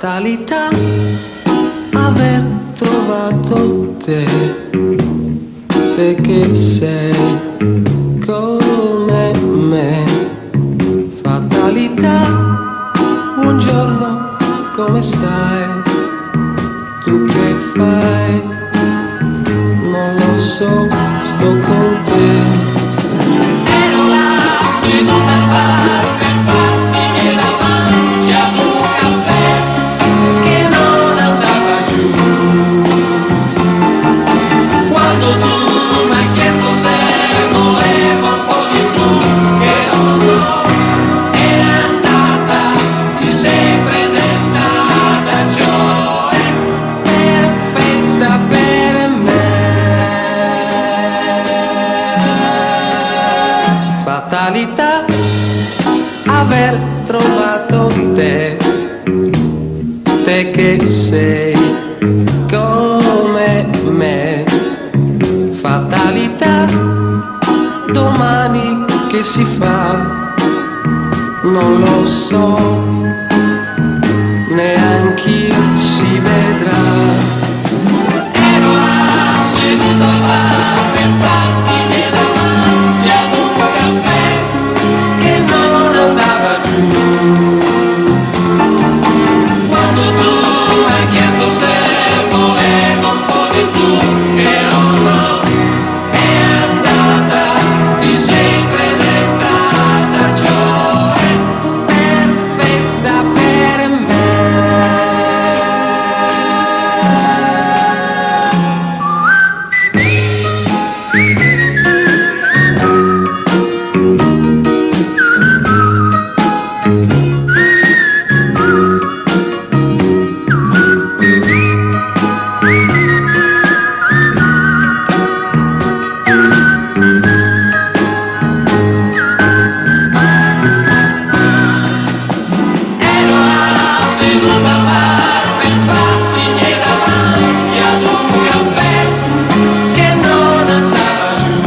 fatalità aver trovato te, te che sei come me. Fatalità, buongiorno, come stai? Tu che fai? Non lo so, sto con te. Ero là, seduta al bar, per farti davanti ad un caffè che non andava giù. Quando tu mi hai chiesto se volevo un po' di zucchero, era andata, ti sei presentata, cioè Perfetta per me. Fatalità aver trovato te, te che sei come me. Fatalità, domani che si fa, non lo so, neanch'io si vedrà. ero là, seduta al bar, per farti davanti ad un caffè che non andava giù. Quando tu mi hai chiesto se volevo un po' di zucchero, no, è andata, ti sei presentata, cioè Perfetta per me. ero là, seduta al bar, per farti davanti ad un caffè che non andava giù.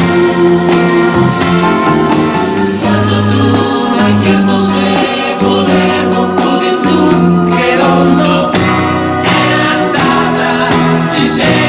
Quando tu mi hai chiesto se volevo un po' di zucchero, no, è andata, ti sei